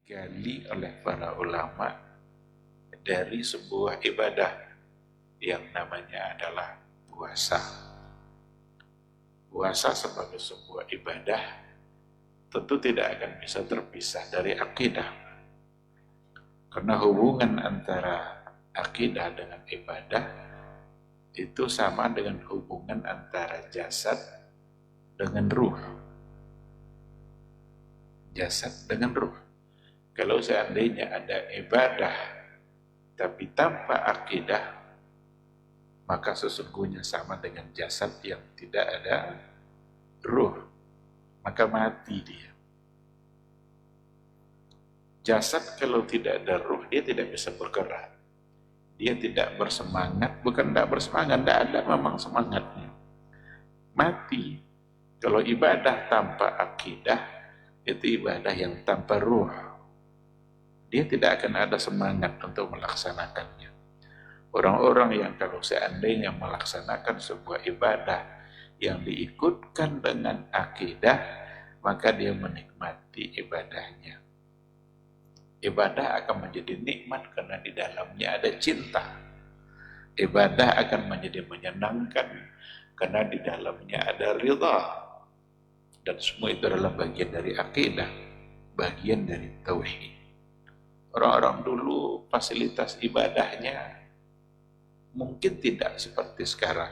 digali oleh para ulama dari sebuah ibadah yang namanya adalah puasa. Puasa sebagai sebuah ibadah tentu tidak akan bisa terpisah dari akidah. Karena hubungan antara akidah dengan ibadah itu sama dengan hubungan antara jasad dengan ruh. Jasad dengan ruh. Kalau seandainya ada ibadah tapi tanpa akidah, maka sesungguhnya sama dengan jasad yang tidak ada ruh, maka mati dia. Jasad kalau tidak ada ruh, dia tidak bisa bergerak, dia tidak bersemangat, bukan tidak bersemangat, tidak ada memang semangatnya, mati. Kalau ibadah tanpa akidah, itu ibadah yang tanpa ruh, dia tidak akan ada semangat untuk melaksanakannya. Orang-orang yang kalau seandainya melaksanakan sebuah ibadah yang diikutkan dengan akidah, maka dia menikmati ibadahnya. Ibadah akan menjadi nikmat karena di dalamnya ada cinta. Ibadah akan menjadi menyenangkan karena di dalamnya ada ridha. Dan semua itu adalah bagian dari akidah, bagian dari tauhid. Orang-orang dulu fasilitas ibadahnya mungkin tidak seperti sekarang,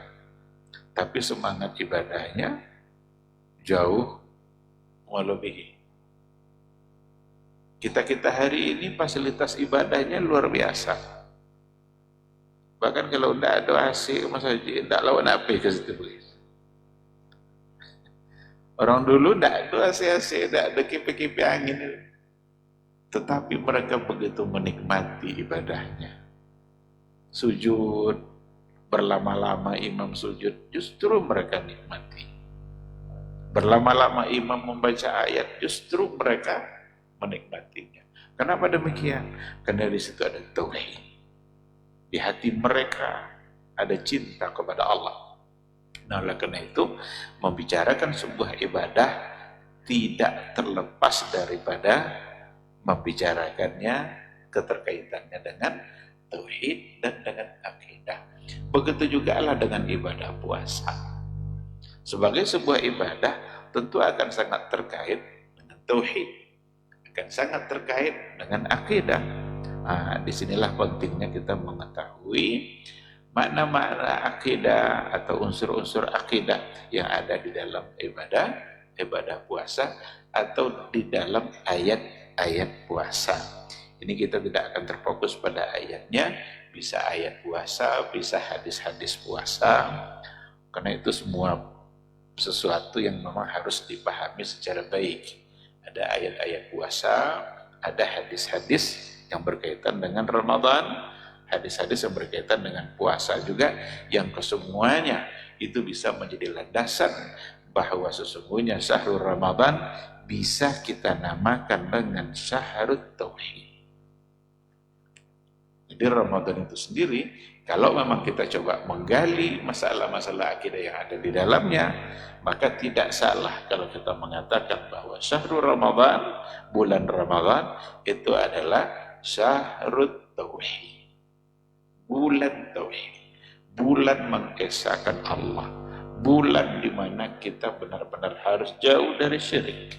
tapi semangat ibadahnya jauh melebihi. Kita hari ini fasilitas ibadahnya luar biasa. Bahkan kalau tidak ada AC, masjid tidak lawan apa ke situ. Orang dulu tidak ada AC, tidak ada kipi-kipi angin. Tetapi mereka begitu menikmati ibadahnya. Sujud, berlama-lama imam sujud, justru mereka nikmati. Berlama-lama imam membaca ayat, justru mereka menikmatinya. Kenapa demikian? Karena di situ ada tauhid. Di hati mereka ada cinta kepada Allah. Nah, oleh karena itu, membicarakan sebuah ibadah tidak terlepas daripada membicarakannya keterkaitannya dengan tauhid dan dengan akidah. Begitu juga lah dengan ibadah puasa. Sebagai sebuah ibadah tentu akan sangat terkait dengan tauhid, akan sangat terkait dengan akidah. Disinilah pentingnya kita mengetahui makna-makna akidah atau unsur-unsur akidah yang ada di dalam ibadah puasa atau di dalam ayat-ayat puasa. Ini kita tidak akan terfokus pada ayatnya, bisa ayat puasa, bisa hadis-hadis puasa, karena itu semua sesuatu yang memang harus dipahami secara baik. Ada ayat-ayat puasa, ada hadis-hadis yang berkaitan dengan Ramadan, hadis-hadis yang berkaitan dengan puasa juga, yang kesemuanya itu bisa menjadi landasan bahwa sesungguhnya syahrul Ramadan bisa kita namakan dengan syahrut tauhid. Jadi Ramadan itu sendiri, kalau memang kita coba menggali masalah-masalah akidah yang ada di dalamnya, maka tidak salah kalau kita mengatakan bahwa syahrul Ramadan, bulan Ramadan itu adalah syahrut tauhid, bulan tauhid, bulan mengesahkan Allah, bulan di mana kita benar-benar harus jauh dari syirik.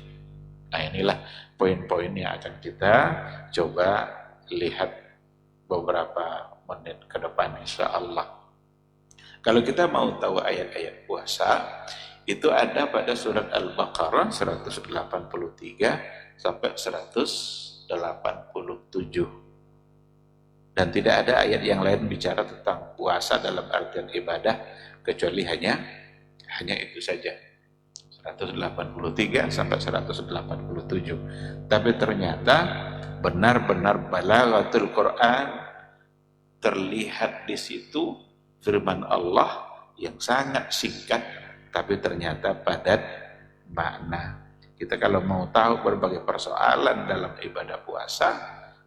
Nah, inilah poin-poin yang akan kita coba lihat beberapa menit ke depan insya Allah. Kalau kita mau tahu ayat-ayat puasa, itu ada pada surat Al-Baqarah 183 sampai 187. Dan tidak ada ayat yang lain bicara tentang puasa dalam artian ibadah kecuali hanya itu saja. 183 sampai 187. Tapi ternyata benar-benar balaghatul Quran terlihat di situ, firman Allah yang sangat singkat tapi ternyata padat makna. Kita kalau mau tahu berbagai persoalan dalam ibadah puasa,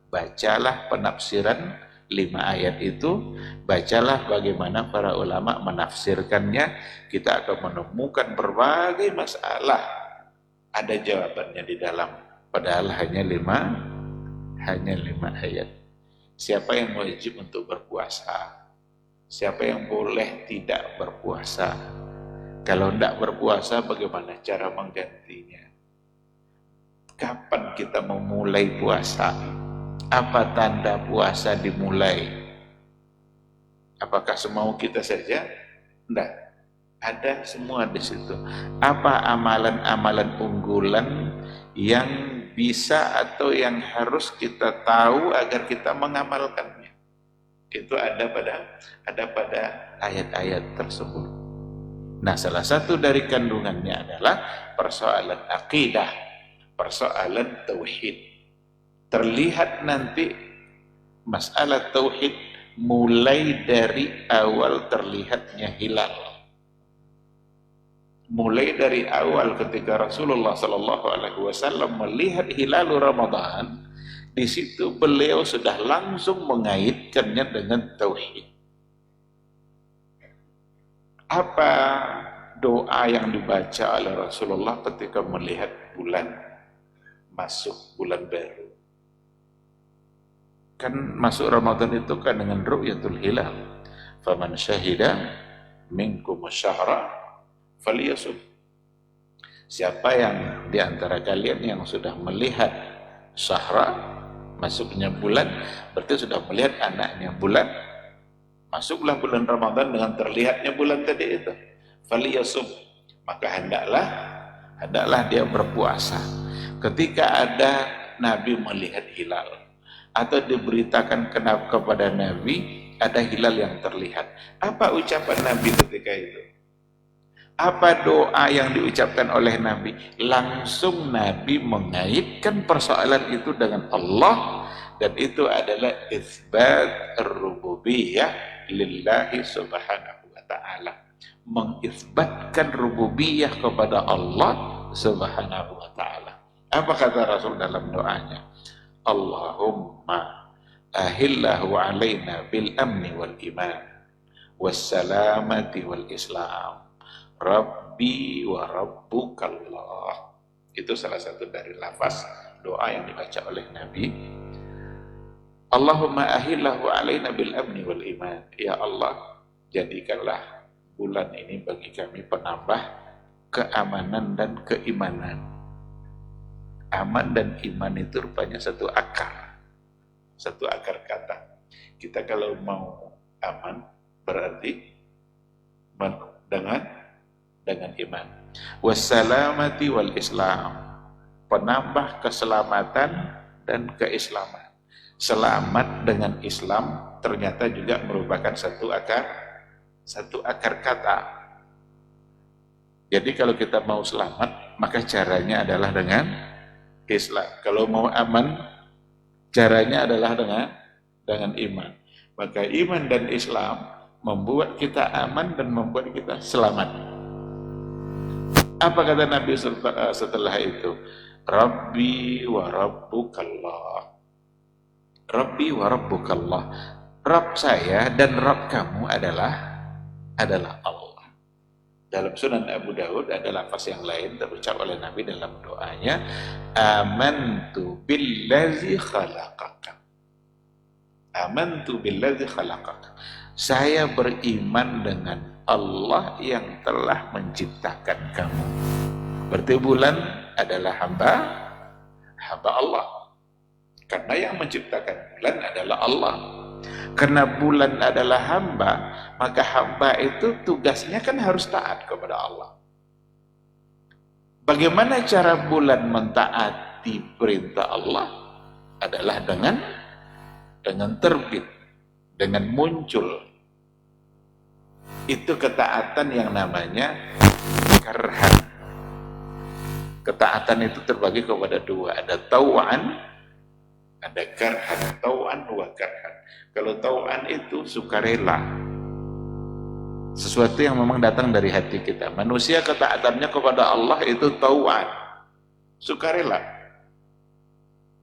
bacalah penafsiran 5 ayat itu, bacalah bagaimana para ulama menafsirkannya, kita akan menemukan berbagai masalah ada jawabannya di dalam, padahal hanya 5 Hanya 5 ayat. Siapa yang wajib untuk berpuasa? Siapa yang boleh tidak berpuasa? Kalau tidak berpuasa, bagaimana cara menggantinya? Kapan kita memulai puasa? Apa tanda puasa dimulai? Apakah semau kita saja? Tidak. Ada semua di situ. Apa amalan-amalan unggulan yang bisa atau yang harus kita tahu agar kita mengamalkannya? Itu ada pada ayat-ayat tersebut. Nah, salah satu dari kandungannya adalah persoalan akidah, persoalan tauhid. Terlihat nanti masalah tauhid mulai dari awal terlihatnya hilal. Mulai dari awal ketika Rasulullah SAW melihat hilal Ramadan, di situ beliau sudah langsung mengaitkannya dengan tauhid. Apa doa yang dibaca oleh Rasulullah ketika melihat bulan masuk bulan baru? Kan masuk Ramadan itu kan dengan ru'yatul hilal. Faman syahida minkum syahra falyasum. Siapa yang di antara kalian yang sudah melihat syahra, masuknya bulan, berarti sudah melihat anaknya bulan. Masuklah bulan Ramadan dengan terlihatnya bulan tadi itu. Falyasum. Maka hendaklah dia berpuasa. Ketika ada Nabi melihat hilal, atau diberitakan kepada Nabi ada hilal yang terlihat, apa ucapan Nabi ketika itu? Apa doa yang diucapkan oleh Nabi? Langsung Nabi mengaitkan persoalan itu dengan Allah, dan itu adalah isbat rububiyah lillahi subhanahu wa ta'ala, mengisbatkan rububiyah kepada Allah subhanahu wa ta'ala. Apa kata Rasul dalam doanya? Allahumma ahillahu alaina bil amni wal iman wassalamati wal islam Rabbi wa rabbukallah. Itu salah satu dari lafaz doa yang dibaca oleh Nabi. Allahumma ahillahu alaina bil amni wal iman. Ya Allah, jadikanlah bulan ini bagi kami penambah keamanan dan keimanan. Aman dan iman itu rupanya satu akar kata. Kita kalau mau aman berarti dengan iman. Wassalamati wal islam, penambah keselamatan dan keislaman. Selamat dengan Islam ternyata juga merupakan satu akar kata. Jadi kalau kita mau selamat, maka caranya adalah dengan Islam. Kalau mau aman, caranya adalah dengan iman. Maka iman dan Islam membuat kita aman dan membuat kita selamat. Apa kata Nabi setelah itu? Rabbi wa rabbukallah. Rabbi wa rabbukallah. Rabb saya dan Rabb kamu adalah Allah. Dalam Sunan Abu Daud ada lafaz yang lain terucap oleh Nabi dalam doanya, amantu billazi khalaqaka. Amantu billazi khalaqaka. Saya beriman dengan Allah yang telah menciptakan kamu. Berarti bulan adalah hamba Allah. Karena yang menciptakan bulan adalah Allah. Karena bulan adalah hamba, maka hamba itu tugasnya kan harus taat kepada Allah. Bagaimana cara bulan mentaati perintah Allah? Adalah dengan terbit, dengan muncul. Itu ketaatan yang namanya karhan. Ketaatan itu terbagi kepada dua, ada tau'an, ada karhan. Tau'an wa karhan. Kalau tau'an itu sukarela, sesuatu yang memang datang dari hati kita. Manusia ketaatannya kepada Allah itu tau'an, sukarela.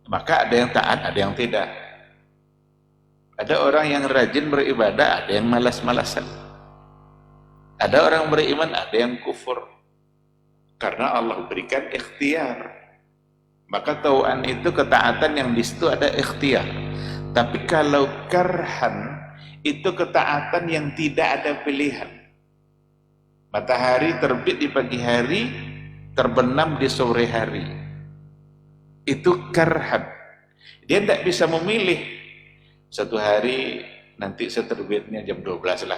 Maka ada yang taat, ada yang tidak. Ada orang yang rajin beribadah, ada yang malas-malasan. Ada orang beriman, ada yang kufur. Karena Allah berikan ikhtiar. Maka tau'an itu ketaatan yang di situ ada ikhtiar. Tapi kalau karhan itu ketaatan yang tidak ada pilihan. Matahari terbit di pagi hari, terbenam di sore hari. Itu karhan. Dia tidak bisa memilih. Satu hari nanti seterbitnya jam 12 lah.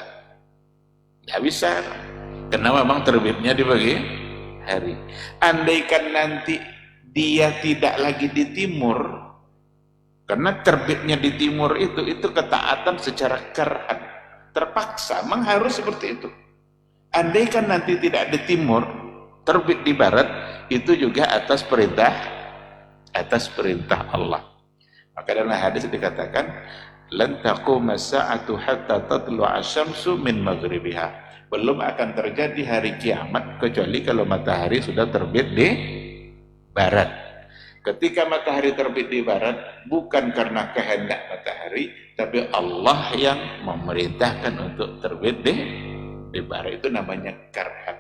Tidak bisa. Karena memang terbitnya di pagi hari. Andaikan nanti dia tidak lagi di timur, karena terbitnya di timur itu ketaatan secara karhan, terpaksa, memang harus seperti itu. Andaikan nanti tidak di timur, terbit di barat, itu juga atas perintah Allah. Maka dalam hadis dikatakan, lan taquma sa'atu hatta tatlu'a asy-syamsu min maghribiha. Belum akan terjadi hari kiamat kecuali kalau matahari sudah terbit di barat. Ketika matahari terbit di barat, bukan karena kehendak matahari, tapi Allah yang memerintahkan untuk terbit di barat. Itu namanya karhan.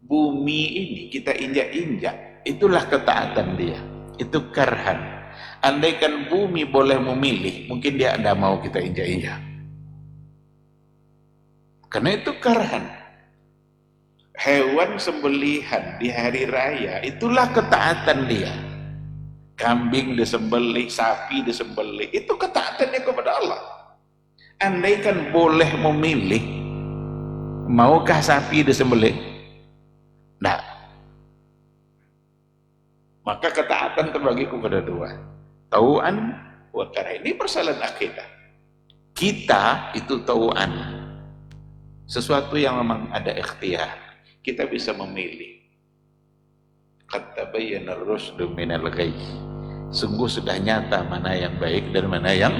Bumi ini kita injak-injak, itulah ketaatan dia. Itu karhan. Andaikan bumi boleh memilih, mungkin dia tidak mau kita injak-injak. Karena itu karhan. Hewan sembelihan di hari raya, itulah ketaatan dia. Kambing disembelih, sapi disembelih, itu ketaatannya kepada Allah. Andaikan boleh memilih, maukah sapi disembelih? Nah, maka ketaatan terbagi kepada dua, tau'an wa karhan. Ini persoalan akidah. Kita itu tau'an, sesuatu yang memang ada ikhtiar, kita bisa memilih. Qad tabayyana ar-rusydu minal ghayy. Sungguh sudah nyata mana yang baik dan mana yang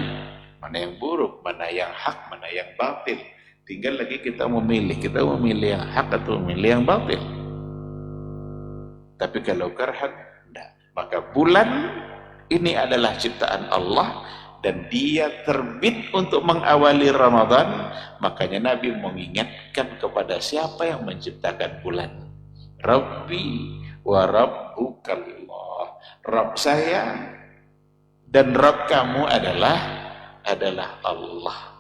buruk, mana yang hak, mana yang batil. Tinggal lagi kita memilih yang hak atau memilih yang batil. Tapi kalau karhan, enggak. Maka bulan ini adalah ciptaan Allah dan dia terbit untuk mengawali Ramadan. Makanya Nabi mengingatkan kepada siapa yang menciptakan bulan. Rabbi wa rabbukallah. Rabb saya dan Rabb kamu adalah Allah.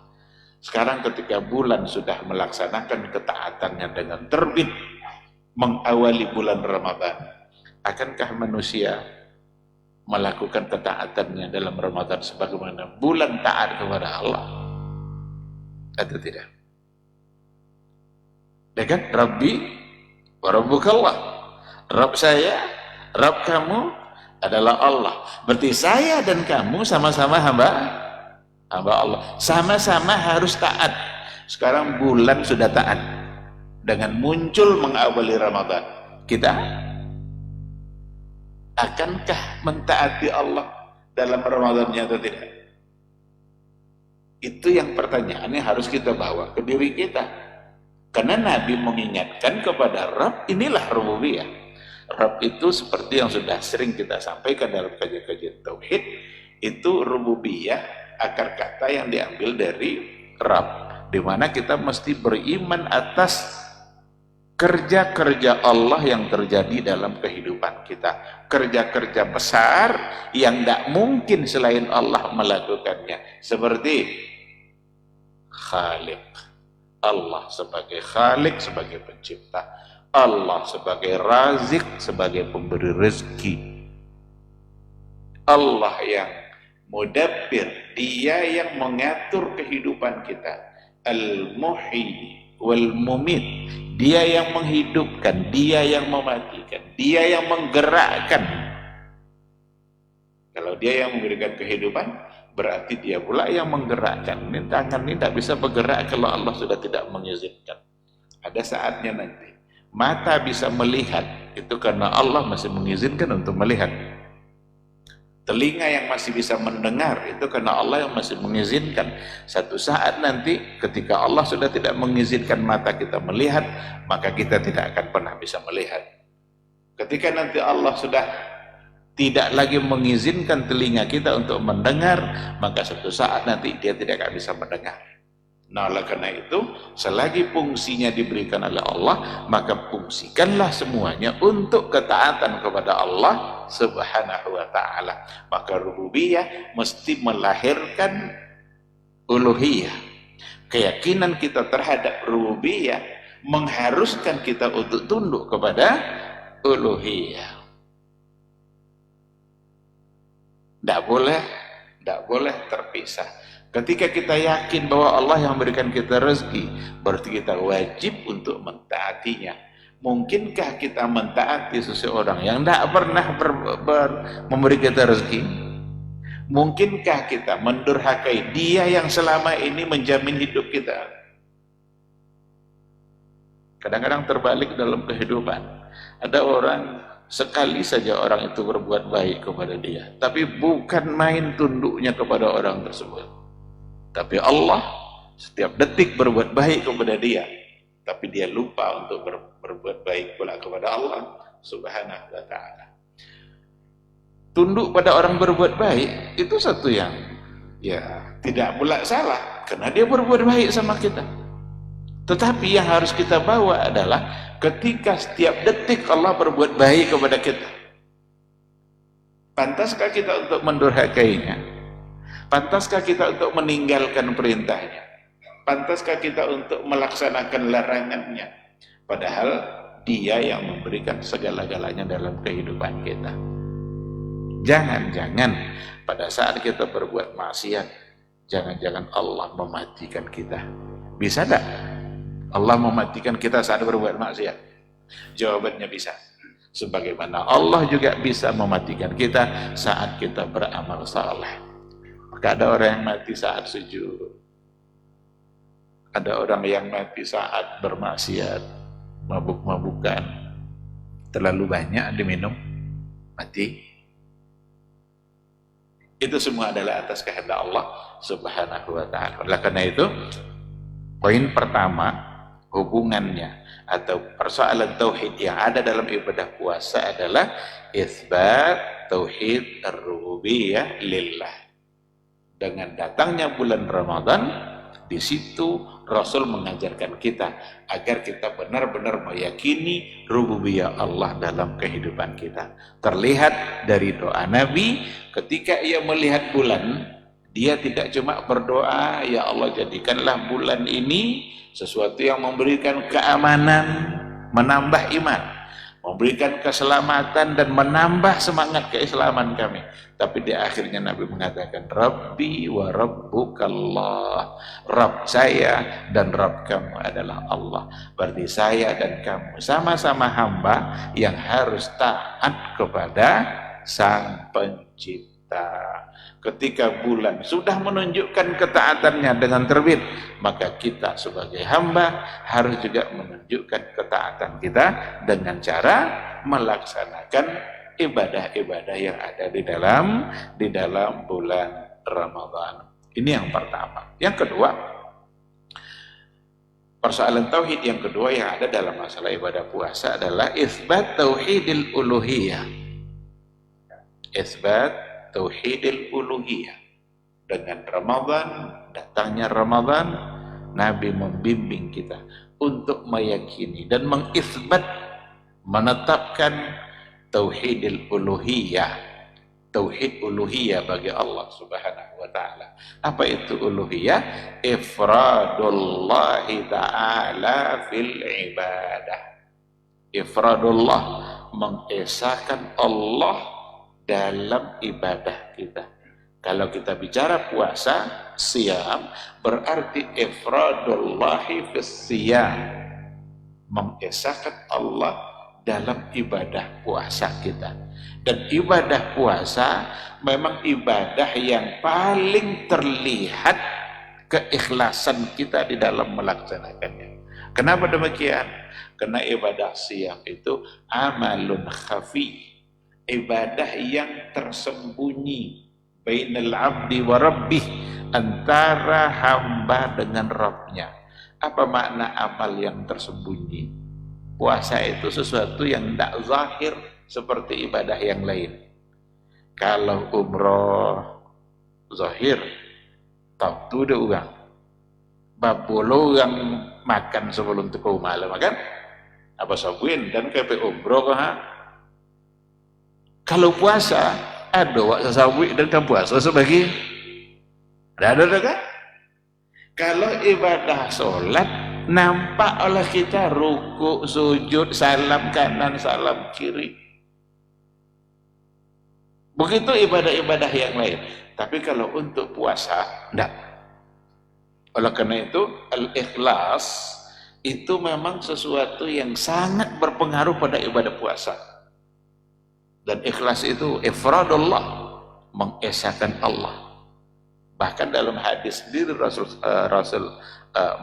Sekarang ketika bulan sudah melaksanakan ketaatannya dengan terbit mengawali bulan Ramadan, akankah manusia melakukan ketaatannya dalam Ramadan sebagaimana bulan taat kepada Allah atau tidak? Ya kan? Rabbi wa rabbukallah. Rabb saya, Rabb kamu adalah Allah. Berarti saya dan kamu sama-sama hamba Allah. Sama-sama harus taat. Sekarang bulan sudah taat dengan muncul mengawali Ramadan. Kita akankah mentaati Allah dalam Ramadannya atau tidak? Itu yang pertanyaannya harus kita bawa ke diri kita. Karena Nabi mengingatkan kepada Rabb, inilah rububiyah. Rabb itu seperti yang sudah sering kita sampaikan dalam kajian-kajian tauhid, itu rububiyah, akar kata yang diambil dari Rabb, di mana kita mesti beriman atas kerja-kerja Allah yang terjadi dalam kehidupan kita, kerja-kerja besar yang tidak mungkin selain Allah melakukannya, seperti Khalik, Allah sebagai Khalik, sebagai pencipta, Allah sebagai Razik, sebagai pemberi rezeki, Allah yang Mudabbir, dia yang mengatur kehidupan kita, Al-Muhyi wal Mumit, dia yang menghidupkan, dia yang mematikan, dia yang menggerakkan. Kalau dia yang memberikan kehidupan, berarti dia pula yang menggerakkan. Ini tangan ini tidak bisa bergerak kalau Allah sudah tidak mengizinkan. Ada saatnya nanti mata bisa melihat, itu karena Allah masih mengizinkan untuk melihat. Telinga yang masih bisa mendengar, itu karena Allah yang masih mengizinkan. Satu saat nanti ketika Allah sudah tidak mengizinkan mata kita melihat, maka kita tidak akan pernah bisa melihat. Ketika nanti Allah sudah tidak lagi mengizinkan telinga kita untuk mendengar, maka satu saat nanti dia tidak akan bisa mendengar. Nah, oleh karena itu, selagi fungsinya diberikan oleh Allah, maka fungsikanlah semuanya untuk ketaatan kepada Allah Subhanahu wa ta'ala. Maka rububiyah mesti melahirkan uluhiyah. Keyakinan kita terhadap rububiyah mengharuskan kita untuk tunduk kepada uluhiyah. Tidak boleh terpisah. Ketika kita yakin bahwa Allah yang memberikan kita rezeki, berarti kita wajib untuk mentaatinya. Mungkinkah kita mentaati seseorang yang tidak pernah memberi kita rezeki? Mungkinkah kita mendurhakai dia yang selama ini menjamin hidup kita? Kadang-kadang terbalik dalam kehidupan. Ada orang, sekali saja orang itu berbuat baik kepada dia, tapi bukan main tunduknya kepada orang tersebut. Tapi Allah setiap detik berbuat baik kepada dia, tapi dia lupa untuk berbuat baik pula kepada Allah Subhanahu wa ta'ala. Tunduk pada orang berbuat baik itu satu yang ya tidak pula salah, karena dia berbuat baik sama kita. Tetapi yang harus kita bawa adalah ketika setiap detik Allah berbuat baik kepada kita, pantaskah kita untuk mendurhakainya? Pantaskah kita untuk meninggalkan perintahnya? Pantaskah kita untuk melaksanakan larangannya? Padahal dia yang memberikan segala-galanya dalam kehidupan kita. Jangan-jangan pada saat kita berbuat maksiat, jangan-jangan Allah mematikan kita. Bisa tak Allah mematikan kita saat berbuat maksiat? Jawabannya bisa. Sebagaimana Allah juga bisa mematikan kita saat kita beramal saleh. Maka ada orang yang mati saat sujud, ada orang yang mati saat bermaksiat, mabuk-mabukan, terlalu banyak diminum, mati. Itu semua adalah atas kehendak Allah Subhanahu wa ta'ala. Oleh karena itu, poin pertama, hubungannya atau persoalan tauhid yang ada dalam ibadah puasa adalah isbat tauhid ar-rububiyah lillah. Dengan datangnya bulan Ramadan, di situ Rasul mengajarkan kita agar kita benar-benar meyakini rububiyah Allah dalam kehidupan kita. Terlihat dari doa Nabi ketika ia melihat bulan, dia tidak cuma berdoa, ya Allah jadikanlah bulan ini sesuatu yang memberikan keamanan, menambah iman, memberikan keselamatan dan menambah semangat keislaman kami. Tapi di akhirnya Nabi mengatakan, Rabbi wa Rabbukallah, Rabb saya dan Rabb kamu adalah Allah. Berarti saya dan kamu sama-sama hamba yang harus taat kepada Sang Pencipta. Ketika bulan sudah menunjukkan ketaatannya dengan terbit, maka kita sebagai hamba harus juga menunjukkan ketaatan kita dengan cara melaksanakan ibadah-ibadah yang ada di dalam bulan Ramadan. Ini yang pertama. Yang kedua, persoalan tauhid yang kedua yang ada dalam masalah ibadah puasa adalah isbat tauhidil uluhiyah. Isbat tauhidil uluhiyah. Dengan Ramadan, datangnya Ramadan, Nabi membimbing kita untuk meyakini dan mengisbat, menetapkan tauhidil uluhiyah, tauhid uluhiyah bagi Allah Subhanahu wa ta'ala. Apa itu uluhiyah? Ifradullahi ta'ala fil ibadah. Ifradullah, mengesahkan Allah dalam ibadah kita. Kalau kita bicara puasa, siyam, berarti ifradullahi fis siyam, mengesahkan Allah dalam ibadah puasa kita. Dan ibadah puasa memang ibadah yang paling terlihat keikhlasan kita di dalam melaksanakannya. Kenapa demikian? Karena ibadah siyam itu amalun khafi, ibadah yang tersembunyi, bainal abdi wa rabbih, antara hamba dengan Rabbnya. Apa makna amal yang tersembunyi? Puasa itu sesuatu yang tidak zahir seperti ibadah yang lain. Kalau umroh zahir, tahu tu udah ugang. babolo yang makan sebelum tuku malam makan apa sabuin dan kepe umroh ha. Kalau puasa ada wak sasawi dan kan puasa sebagai ada kan. Kalau ibadah sholat nampak oleh kita ruku, sujud, salam kanan, salam kiri. Begitu ibadah-ibadah yang lain. Tapi kalau untuk puasa enggak. Oleh karena itu al-ikhlas itu memang sesuatu yang sangat berpengaruh pada ibadah puasa. Dan ikhlas itu ifradullah, mengesahkan Allah. Bahkan dalam hadis sendiri Rasul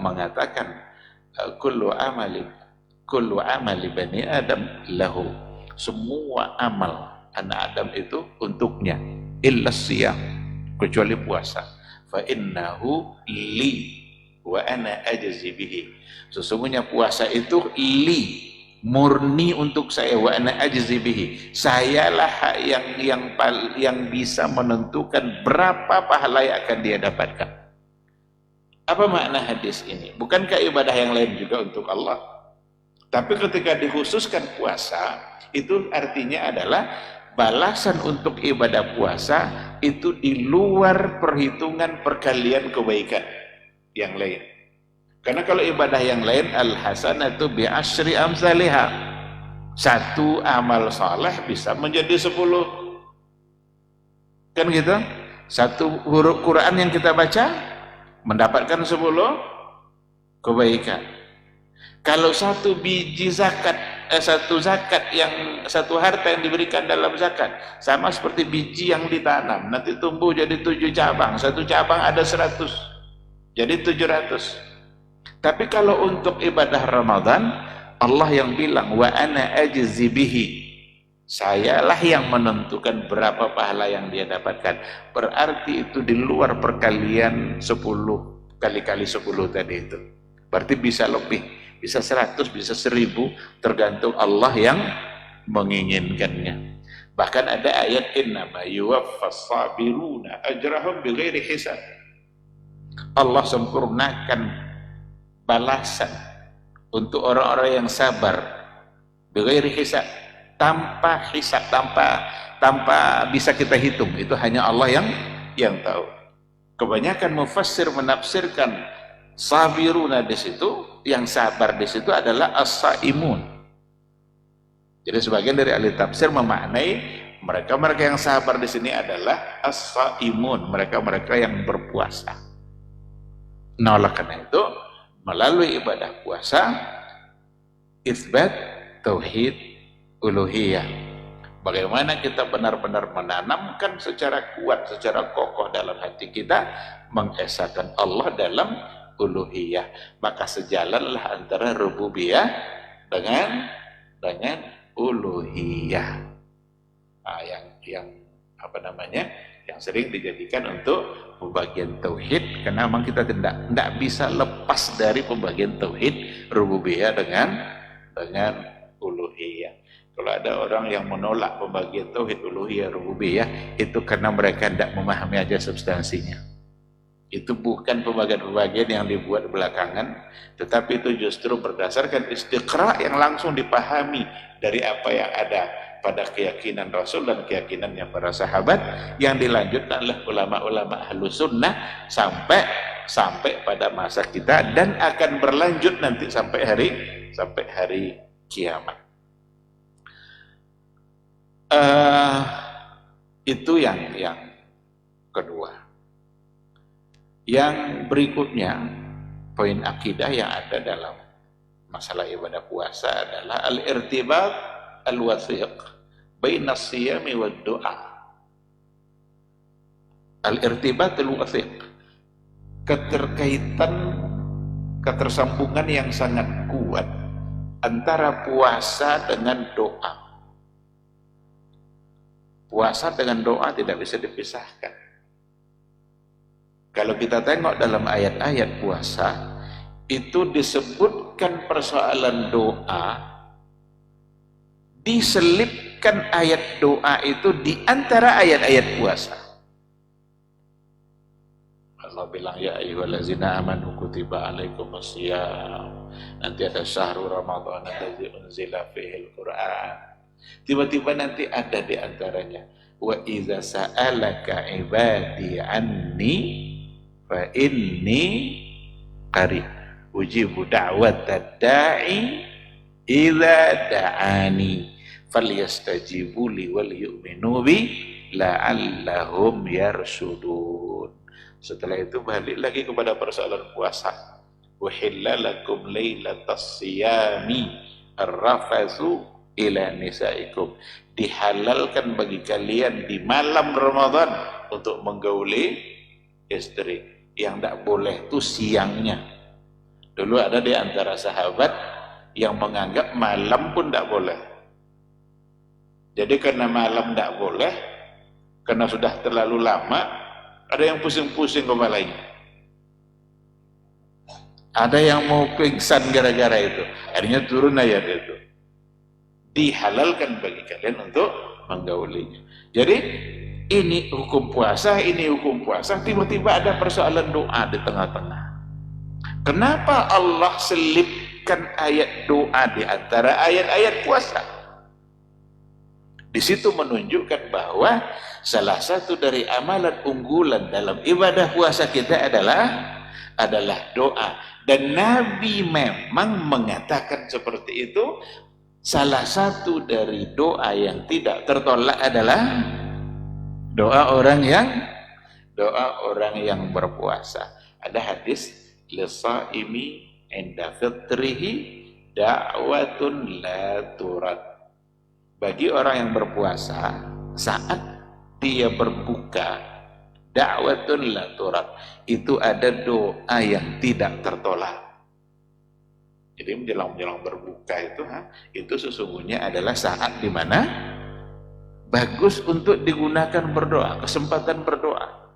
mengatakan kullu amali bani Adam lahu, semua amal anak Adam itu untuknya illa siyam, kecuali puasa. Fa innahu li wa ana ajzi bihi, sesungguhnya puasa itu li, murni untuk saya, wa ana ajzi bihi, sayalah yang bisa menentukan berapa pahala yang akan dia dapatkan. Apa makna hadis ini? Bukankah ibadah yang lain juga untuk Allah? Tapi ketika dikhususkan puasa, itu artinya adalah balasan untuk ibadah puasa itu di luar perhitungan perkalian kebaikan yang lain. Karena kalau ibadah yang lain al-hasanatu bi asyri amsalihha, satu amal saleh bisa menjadi 10, kan gitu. Satu huruf Quran yang kita baca mendapatkan 10 kebaikan. Kalau satu biji zakat, satu zakat yang satu harta yang diberikan dalam zakat sama seperti biji yang ditanam, nanti tumbuh jadi 7 cabang, satu cabang ada 100, jadi 700. Tapi kalau untuk ibadah Ramadan, Allah yang bilang wa ana ajzi bihi, sayalah yang menentukan berapa pahala yang dia dapatkan. Berarti itu di luar perkalian 10 kali 10 tadi itu. Berarti bisa lebih, bisa 100, bisa 1000, tergantung Allah yang menginginkannya. Bahkan ada ayat innama yuwaffas sabiruna ajrahum bighairi hisab, Allah sempurnakan balasan untuk orang-orang yang sabar bighairi hisab, tanpa hisab, tanpa bisa kita hitung. Itu hanya Allah yang tahu. Kebanyakan mufassir menafsirkan sabiruna di situ, yang sabar di situ adalah as-saimun. Jadi sebagian dari ahli tafsir memaknai mereka-mereka yang sabar di sini adalah as-saimun, mereka-mereka yang berpuasa. Nah, oleh karena itu melalui ibadah puasa isbat tauhid uluhiyah. Bagaimana kita benar-benar menanamkan secara kuat, secara kokoh dalam hati kita mengesahkan Allah dalam uluhiyah. Maka sejalanlah antara rububiyah dengan uluhiyah. Nah, yang apa namanya? Yang sering dijadikan untuk pembagian tauhid, karena memang kita tidak bisa lepas dari pembagian tauhid rububiyah dengan uluhiyah. Kalau ada orang yang menolak pembagian tauhid uluhiyah rububiyah, itu karena mereka tidak memahami aja substansinya. Itu bukan pembagian-pembagian yang dibuat belakangan, tetapi itu justru berdasarkan istiqra yang langsung dipahami dari apa yang ada pada keyakinan Rasul dan keyakinannya para sahabat, yang dilanjutkan oleh ulama-ulama Ahlus Sunnah sampai pada masa kita, dan akan berlanjut nanti sampai hari kiamat. Itu yang kedua. Yang berikutnya, poin akidah yang ada dalam masalah ibadah puasa adalah al-irtibat al-wathiq baina as-siyami wad-du'a. Al-irtibat al-wathiq, ketersambungan yang sangat kuat antara puasa dengan doa. Puasa dengan doa tidak bisa dipisahkan. Kalau kita tengok dalam ayat-ayat puasa, itu disebutkan persoalan doa, diselipkan ayat doa itu di antara ayat-ayat puasa. Allah bilang ya ayyuhallazina amanu kutiba alaikumusiyam. Nanti ada syahrul Ramadan allazi unzila fihil Qur'an. Tiba-tiba nanti ada di antaranya wa idza sa'alaka ibadi anni fa inni qarib ujibu da'watad da'i idza da'ani falyastajibu li wal yu'minu bi la'allahum yarsudun. Setelah itu balik lagi kepada persoalan puasa. Uhilla lakum lailatas siyami arrafatsu ila nisaikum. Dihalalkan bagi kalian di malam Ramadan untuk menggauli istri. Yang tidak boleh itu siangnya. Dulu ada di antara sahabat yang menganggap malam pun tidak boleh. Jadi karena malam tidak boleh, karena sudah terlalu lama, ada yang pusing-pusing kepalanya. Ada yang mau pingsan gara-gara itu. Akhirnya turun ayat itu. Dihalalkan bagi kalian untuk menggaulinya. Jadi ini hukum puasa, tiba-tiba ada persoalan doa di tengah-tengah. Kenapa Allah selipkan ayat doa di antara ayat-ayat puasa? Di situ menunjukkan bahwa salah satu dari amalan unggulan dalam ibadah puasa kita adalah doa. Dan Nabi memang mengatakan seperti itu. Salah satu dari doa yang tidak tertolak adalah doa orang yang berpuasa. Ada hadis lisaimi inda fitrihi da'watun la turad. Bagi orang yang berpuasa saat dia berbuka da'watun la turad, itu ada doa yang tidak tertolak. Jadi menjelang berbuka itu sesungguhnya adalah saat di mana bagus untuk digunakan berdoa, kesempatan berdoa.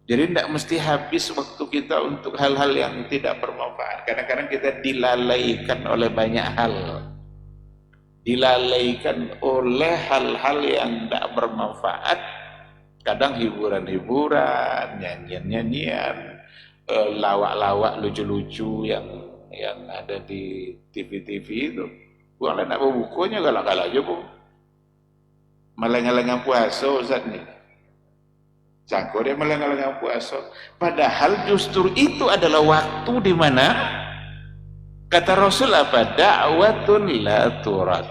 Jadi tidak mesti habis waktu kita untuk hal-hal yang tidak bermanfaat. Kadang-kadang kita dilalaikan oleh banyak hal. Dilalaikan oleh hal-hal yang tidak bermanfaat. Kadang hiburan-hiburan, nyanyian-nyanyian, lawak-lawak lucu-lucu yang ada di TV-TV itu. Bukan nak bukunya galak-galak aja bu. Melengah-lengah puasa Ustaz nih. Cangko dia melengah-lengah puasa. Padahal justru itu adalah waktu di mana kata Rasul apa? Da'watun la turad.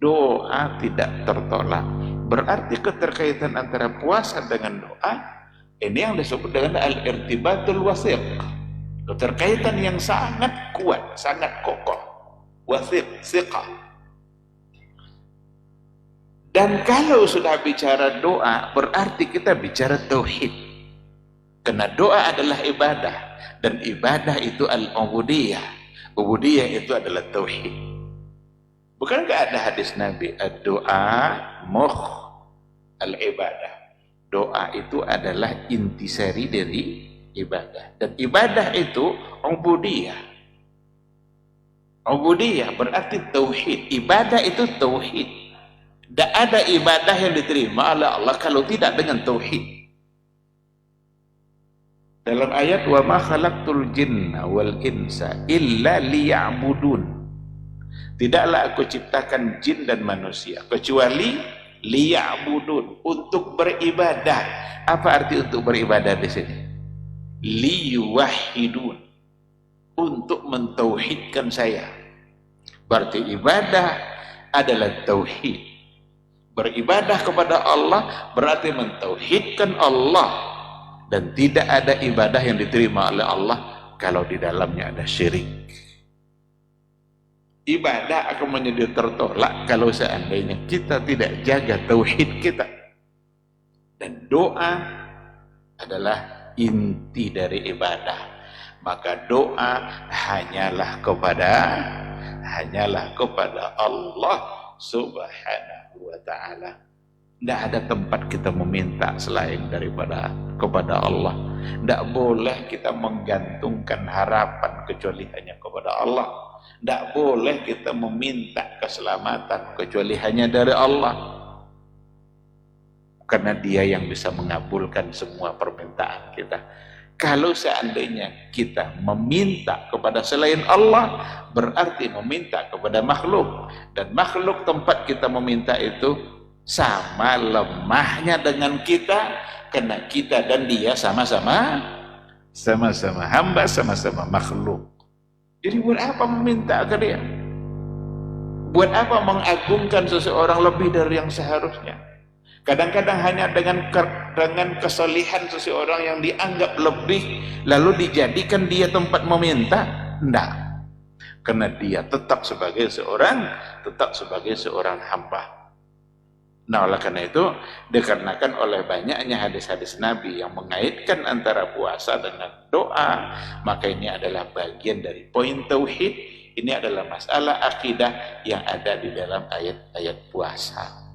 Doa tidak tertolak. Berarti keterkaitan antara puasa dengan doa ini yang disebut dengan al-irtibatul wasiq. Keterkaitan yang sangat kuat, sangat kokoh. Wasiq, siqah. Dan kalau sudah bicara doa, berarti kita bicara tauhid. Karena doa adalah ibadah. Dan ibadah itu al-ubudiyah. Ubudiyah itu adalah tauhid. Bukankah ada hadis Nabi? Ad-doa mukh al-ibadah. Doa itu adalah intisari dari ibadah. Dan ibadah itu ubudiyah. Ubudiyah berarti tauhid. Ibadah itu tauhid. Tidak ada ibadah yang diterima oleh Allah kalau tidak dengan tauhid. Dalam ayat wa ma khalaqtul jinna wal insa illa liya'budun. Tidaklah aku ciptakan jin dan manusia kecuali liya'budun, untuk beribadah. Apa arti untuk beribadah di sini? Liyuwahhidun, untuk mentauhidkan saya. Berarti ibadah adalah tauhid. Beribadah kepada Allah berarti mentauhidkan Allah, dan tidak ada ibadah yang diterima oleh Allah kalau di dalamnya ada syirik. Ibadah akan menjadi tertolak kalau seandainya kita tidak jaga tauhid kita. Dan doa adalah inti dari ibadah. Maka doa hanyalah kepada Allah Subhanahu wa ta'ala. Tidak ada tempat kita meminta selain daripada kepada Allah. Tidak boleh kita menggantungkan harapan kecuali hanya kepada Allah. Tidak boleh kita meminta keselamatan kecuali hanya dari Allah. Karena Dia yang bisa mengabulkan semua permintaan kita. Kalau seandainya kita meminta kepada selain Allah, berarti meminta kepada makhluk. Dan makhluk tempat kita meminta itu sama lemahnya dengan kita, karena kita dan dia sama-sama hamba, sama-sama makhluk. Jadi buat apa meminta ke dia? Buat apa mengagungkan seseorang lebih dari yang seharusnya? Kadang-kadang hanya dengan kesolihan seseorang yang dianggap lebih, lalu dijadikan dia tempat meminta. Tidak, karena dia tetap sebagai seorang hamba. Nah, oleh karena itu, dikarenakan oleh banyaknya hadis-hadis Nabi yang mengaitkan antara puasa dengan doa, maka ini adalah bagian dari poin tauhid. Ini adalah masalah akidah yang ada di dalam ayat-ayat puasa.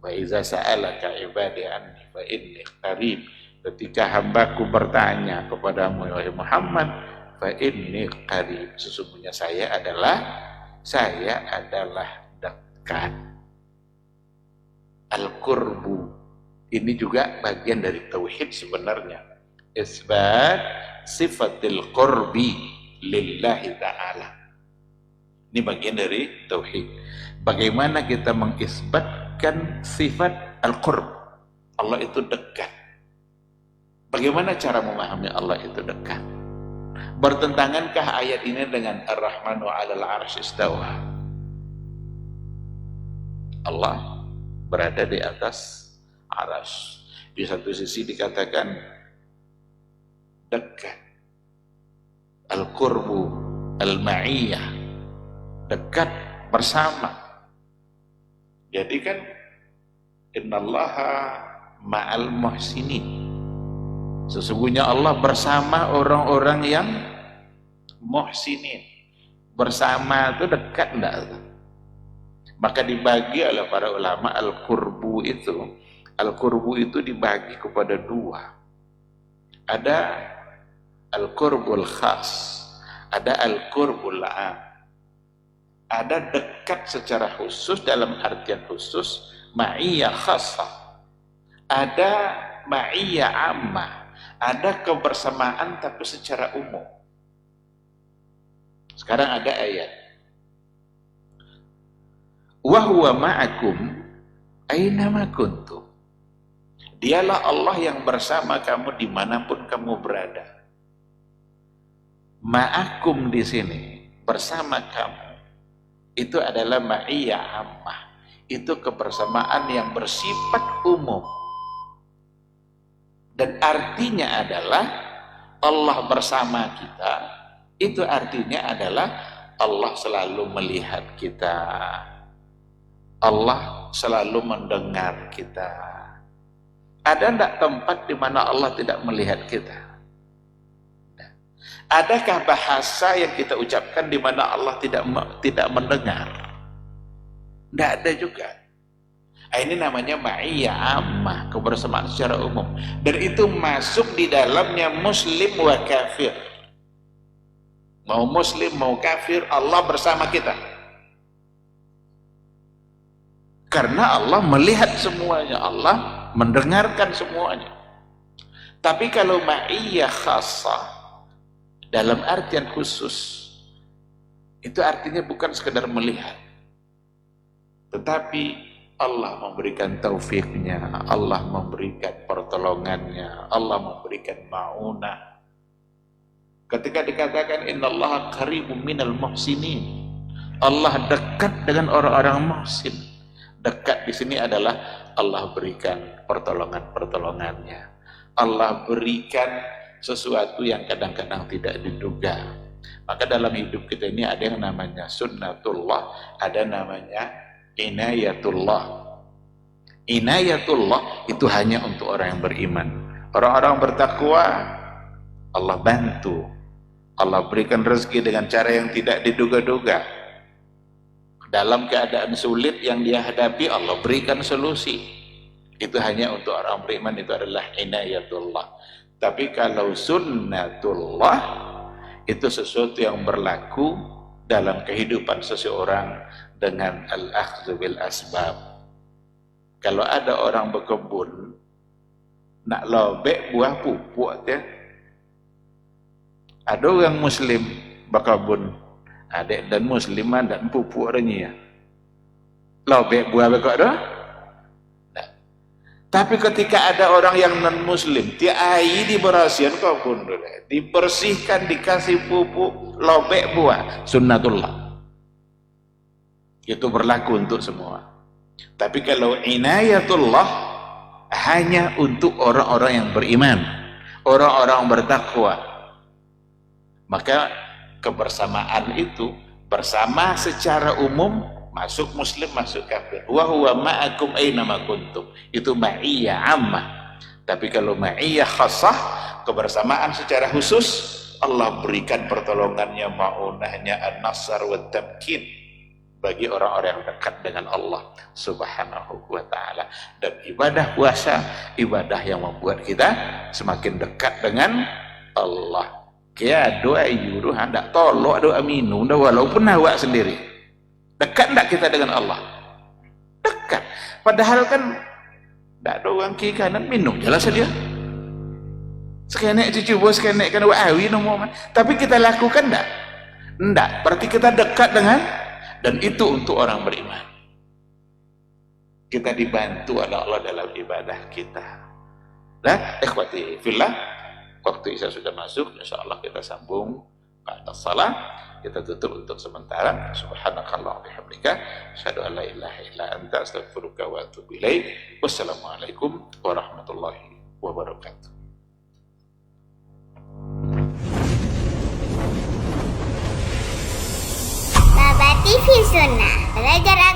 Wa iza sa'alaka ibadi anni fa inni qarib. Ketika hambaku bertanya kepadamu wahai Muhammad, fa inni qarib, sesungguhnya saya adalah dekat. Al-qurbu ini juga bagian dari tauhid sebenarnya. Isbat sifatil qurbi lillahi ta'ala. Ini bagian dari tauhid. Bagaimana kita mengisbatkan sifat al-qurb? Allah itu dekat. Bagaimana cara memahami Allah itu dekat? Bertentangankah ayat ini dengan Ar-Rahmanu 'alal 'arsy istawa? Allah berada di atas arsy. Di satu sisi dikatakan dekat. Al-qurbu al-ma'iyah, dekat bersama. Jadi kan innallaha ma'al muhsinin, sesungguhnya Allah bersama orang-orang yang muhsinin. Bersama itu dekat enggak? Maka dibagi oleh para ulama al-qurbu itu dibagi kepada dua. Ada al-qurbul khas, ada al-qurbul 'am. Ada dekat secara khusus dalam artian khusus, ma'iyah khassah. Ada ma'iyah ammah, ada kebersamaan tapi secara umum. Sekarang ada ayat, wa huwa ma'akum aina ma kuntum. Dialah Allah yang bersama kamu dimanapun kamu berada. Ma'akum di sini bersama kamu itu adalah ma'iyah ammah, itu kebersamaan yang bersifat umum, dan artinya adalah Allah bersama kita. Itu artinya adalah Allah selalu melihat kita, Allah selalu mendengar kita. Ada enggak tempat di mana Allah tidak melihat kita? Adakah bahasa yang kita ucapkan di mana Allah tidak mendengar? Tidak ada juga. Ini namanya ma'iyah ammah, kebersamaan secara umum. Dan itu masuk di dalamnya muslim wa kafir. Mau muslim mau kafir, Allah bersama kita. Karena Allah melihat semuanya, Allah mendengarkan semuanya. Tapi kalau ma'iyah khassah, dalam artian khusus, itu artinya bukan sekedar melihat, tetapi Allah memberikan taufiknya, Allah memberikan pertolongannya, Allah memberikan ma'unah. Ketika dikatakan innallaha qaribun minal muhsinin, Allah dekat dengan orang-orang muhsin. Dekat di sini adalah Allah berikan pertolongan-pertolongannya, Allah berikan sesuatu yang kadang-kadang tidak diduga. Maka dalam hidup kita ini ada yang namanya sunnatullah, ada namanya inayatullah. Inayatullah itu hanya untuk orang yang beriman. Orang-orang bertakwa Allah bantu, Allah berikan rezeki dengan cara yang tidak diduga-duga. Dalam keadaan sulit yang dia hadapi, Allah berikan solusi. Itu hanya untuk orang beriman, itu adalah inayatullah. Tapi kalau sunnatullah itu sesuatu yang berlaku dalam kehidupan seseorang dengan al-akhdhu bil asbab. Kalau ada orang berkebun nak lobek buah pupuk ya, Ada orang muslim bakabun adik dan musliman dan pupuk adanya ya. Lobek buah bekak dah. Nah. Tapi ketika ada orang yang non muslim, dia air diberasihan kau pun dibersihkan, dikasih pupuk, lobek buah, sunnatullah. Itu berlaku untuk semua. Tapi kalau inayatullah hanya untuk orang-orang yang beriman, orang-orang bertakwa. Maka kebersamaan itu bersama secara umum, masuk muslim, masuk kafir. Wa huwa ma'akum aina ma kuntum. Itu ma'iyah ammah. Tapi kalau ma'iyah khassah, kebersamaan secara khusus, Allah berikan pertolongannya, ma'unahnya, an-nasar wa tamkin bagi orang-orang yang dekat dengan Allah Subhanahu wa ta'ala. Dan ibadah puasa, ibadah yang membuat kita semakin dekat dengan Allah. Kaya doa yuruh hendak tolok doa minum dah, walaupun awak sendiri. Dekat tak kita dengan Allah? Dekat. Padahal kan tak ada orang kiri kanan, minum jelas dia. Sekenek cucu bos, sekenek kan awak awi nomor. Tapi kita lakukan tak? Tidak. Berarti kita dekat dengan, dan itu untuk orang beriman. Kita dibantu oleh Allah dalam ibadah kita. Nah, ikhwati fillah, waktu isya sudah masuk, insyaallah kita sambung ba'da salat. Kita tutup untuk sementara. Subhanakallah bihamdika, asyhadu an la ilaha illa anta, astaghfiruka wa atubu ilaik. Wassalamualaikum warahmatullahi wabarakatuh. Baba TV Sunnah, belajar agama